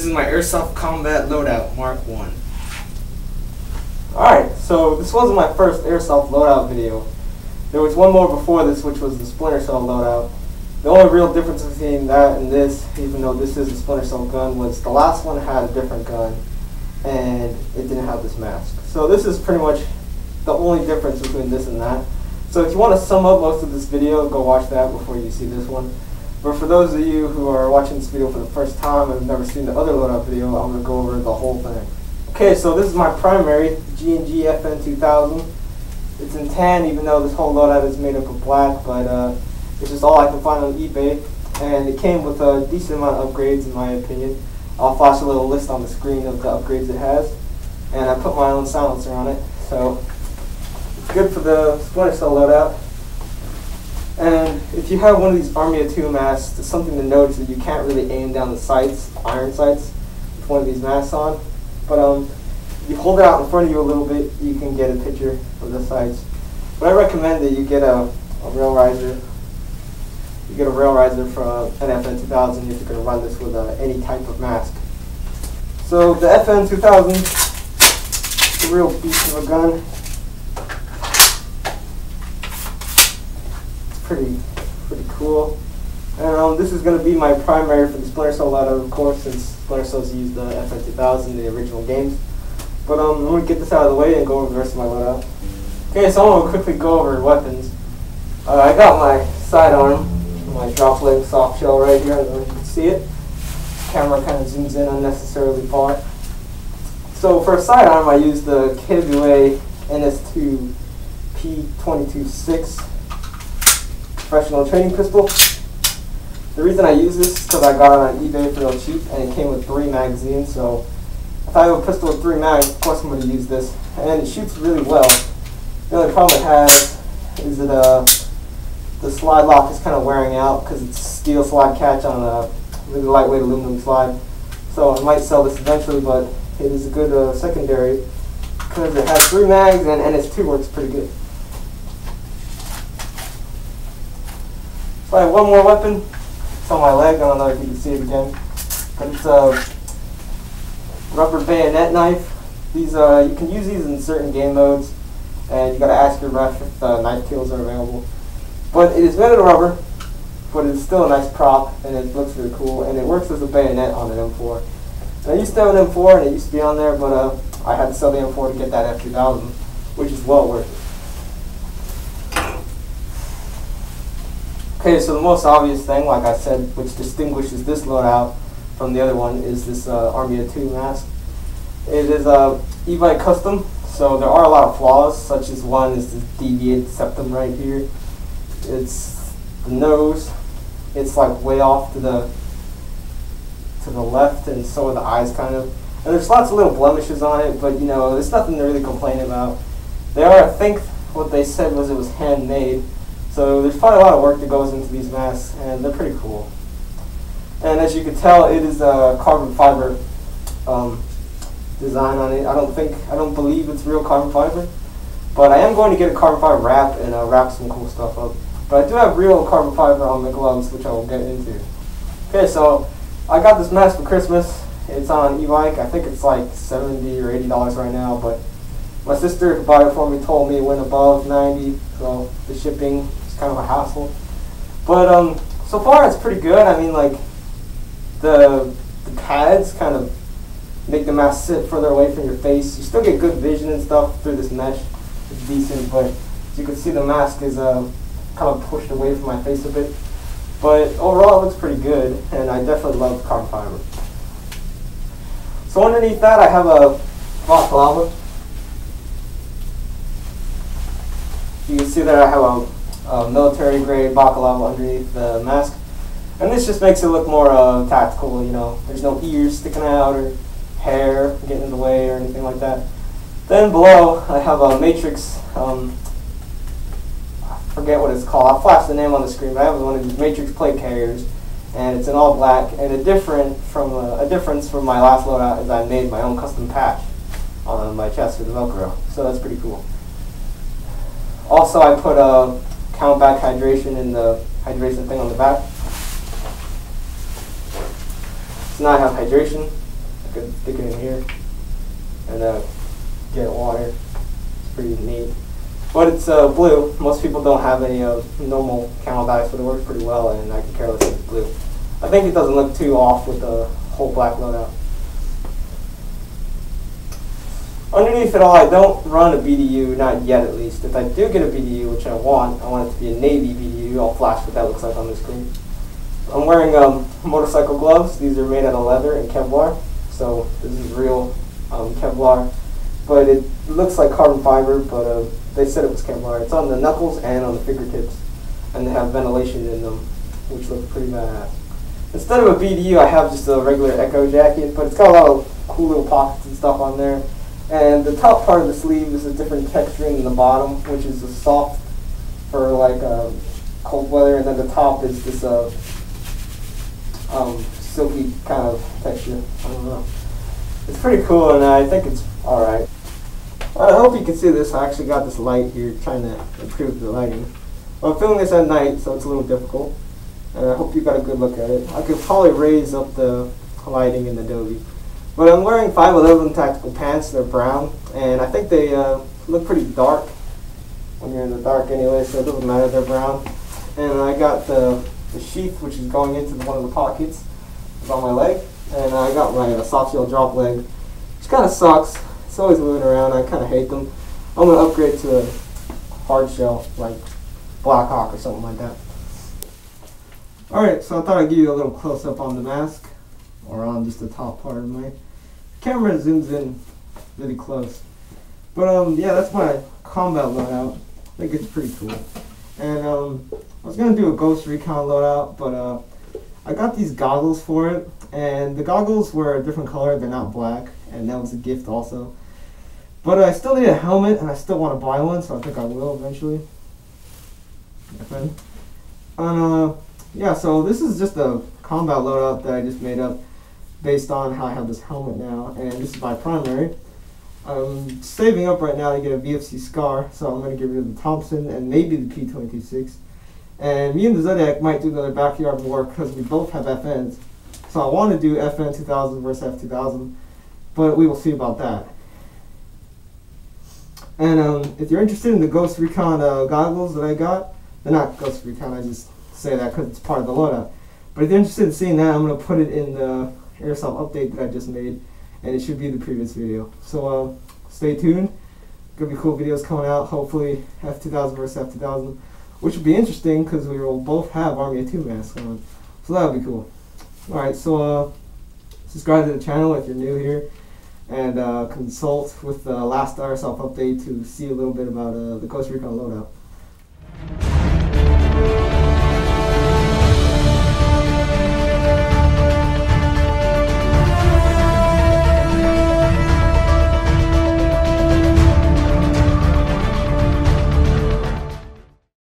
This is my Airsoft Combat Loadout Mark 1. Alright, so this wasn't my first Airsoft Loadout video. There was one more before this, which was the Splinter Cell Loadout. The only real difference between that and this, even though this is a Splinter Cell gun, was the last one had a different gun and it didn't have this mask. So this is pretty much the only difference between this and that. So if you want to sum up most of this video, go watch that before you see this one. But for those of you who are watching this video for the first time and have never seen the other loadout video, I'm going to go over the whole thing. Okay, so this is my primary G&G F2000. It's in tan, even though this whole loadout is made up of black, but it's just all I can find on eBay. And it came with a decent amount of upgrades, in my opinion. I'll flash a little list on the screen of the upgrades it has. And I put my own silencer on it, so it's good for the Splinter Cell loadout. And if you have one of these Army of Two masks, it's something to note is that you can't really aim down the sights, iron sights, with one of these masks on. But if you hold it out in front of you a little bit, you can get a picture of the sights. But I recommend that you get a rail riser. You get a rail riser from an F2000 if you're going to run this with any type of mask. So the F2000 is a real beast of a gun. Pretty cool. And this is going to be my primary for the Splinter Cell loadout, of course, since Splinter Cell's used the F2000 in the original games. But I'm going to get this out of the way and go over the rest of my loadout. Okay, so I'm going to quickly go over weapons. I got my sidearm, my drop leg soft shell right here. I don't know if you can see it. The camera kind of zooms in unnecessarily far. So for a sidearm, I used the KWA NS2 P226 professional training pistol. The reason I use this is because I got it on eBay for real cheap and it came with 3 magazines, so if I have a pistol with 3 mags, of course I'm going to use this. And it shoots really well. The only problem it has is that the slide lock is kind of wearing out because it's a steel slide catch on a really lightweight aluminum slide. So I might sell this eventually, but it is a good secondary because it has 3 mags and NS2 works pretty good. So I have one more weapon. It's on my leg. I don't know if you can see it again, but it's a rubber bayonet knife. These you can use these in certain game modes, and you got to ask your ref if knife kills are available. But it is made of rubber, but it's still a nice prop, and it looks really cool, and it works as a bayonet on an M4. And I used to have an M4, and it used to be on there, but I had to sell the M4 to get that F2000, which is well worth it. Okay, so the most obvious thing, like I said, which distinguishes this loadout from the other one is this Army of Two mask. It is e-bike custom, so there are a lot of flaws, such as one is this deviated septum right here. It's the nose. It's like way off to the left, and so are the eyes kind of. And there's lots of little blemishes on it, but you know, there's nothing to really complain about. They are, I think, what they said was it was handmade. So there's probably a lot of work that goes into these masks, and they're pretty cool. And as you can tell, it is a carbon fiber design on it. I don't believe it's real carbon fiber, but I am going to get a carbon fiber wrap and wrap some cool stuff up. But I do have real carbon fiber on my gloves, which I will get into. Okay, so I got this mask for Christmas. It's on e-bike. I think it's like $70 or $80 right now, but my sister who bought it for me told me it went above $90, so the shipping is kind of a hassle. But so far it's pretty good. I mean, like the pads kind of make the mask sit further away from your face. You still get good vision and stuff through this mesh. It's decent, but as you can see, the mask is kind of pushed away from my face a bit. But overall, it looks pretty good, and I definitely love carbon fiber. So underneath that, I have a balaclava. You can see that I have a military-grade balaclava underneath the mask. And this just makes it look more tactical, you know. There's no ears sticking out or hair getting in the way or anything like that. Then below, I have a Matrix, I forget what it's called. I'll flash the name on the screen, but I have one of these Matrix plate carriers, and it's in all black. And a difference from my last loadout is I made my own custom patch on my chest with the Velcro, so that's pretty cool. Also, I put a count back hydration in the hydration thing on the back. So now I have hydration. could stick it in here and get water. It's pretty neat. But it's blue. Most people don't have any normal camo dyes, but it works pretty well, and I can care less if it's blue. I think it doesn't look too off with the whole black loadout. Underneath it all, I don't run a BDU, not yet at least. If I do get a BDU, which I want it to be a Navy BDU. I'll flash what that looks like on the screen. I'm wearing motorcycle gloves. These are made out of leather and Kevlar, so this is real Kevlar. But it looks like carbon fiber, but they said it was Kevlar. It's on the knuckles and on the fingertips, and they have ventilation in them, which looks pretty badass. Instead of a BDU, I have just a regular Echo jacket, but it's got a lot of cool little pockets and stuff on there. And the top part of the sleeve is a different texturing than the bottom, which is a soft for like cold weather, and then the top is this silky kind of texture. I don't know. It's pretty cool, and I think it's alright. I hope you can see this. I actually got this light here, trying to improve the lighting. I'm filming this at night, so it's a little difficult. And I hope you got a good look at it. I could probably raise up the lighting in Adobe. But I'm wearing 511 tactical pants. They're brown, and I think they look pretty dark when you're in the dark anyway, so it doesn't matter, they're brown. And I got the sheath, which is going into one of the pockets. It's on my leg. And I got my soft shell drop leg, which kind of sucks. It's always moving around. I kind of hate them. I'm going to upgrade to a hard shell, like Black Hawk or something like that. Alright, so I thought I'd give you a little close-up on the mask, or on just the top part of my camera. Zooms in really close. But yeah, that's my combat loadout. I think it's pretty cool. And I was going to do a Ghost Recon loadout, but I got these goggles for it. And the goggles were a different color, they're not black, and that was a gift also. But I still need a helmet, and I still want to buy one, so I think I will eventually. And yeah, so this is just a combat loadout that I just made up based on how I have this helmet now, and this is my primary. I'm saving up right now to get a VFC Scar, so I'm going to get rid of the Thompson and maybe the P226. And me and the Zodiac might do another backyard war because we both have FNs. So I want to do FN 2000 versus F2000, but we will see about that. And if you're interested in the Ghost Recon goggles that I got, they're not Ghost Recon, I just say that because it's part of the loadout. But if you're interested in seeing that, I'm going to put it in the Airsoft update that I just made, and it should be the previous video. So stay tuned. Going to be cool videos coming out, hopefully F2000 versus F2000, which would be interesting because we will both have Army of 2 masks on. So that would be cool. Alright, so subscribe to the channel if you're new here, and consult with the last Airsoft update to see a little bit about the Ghost Recon loadout.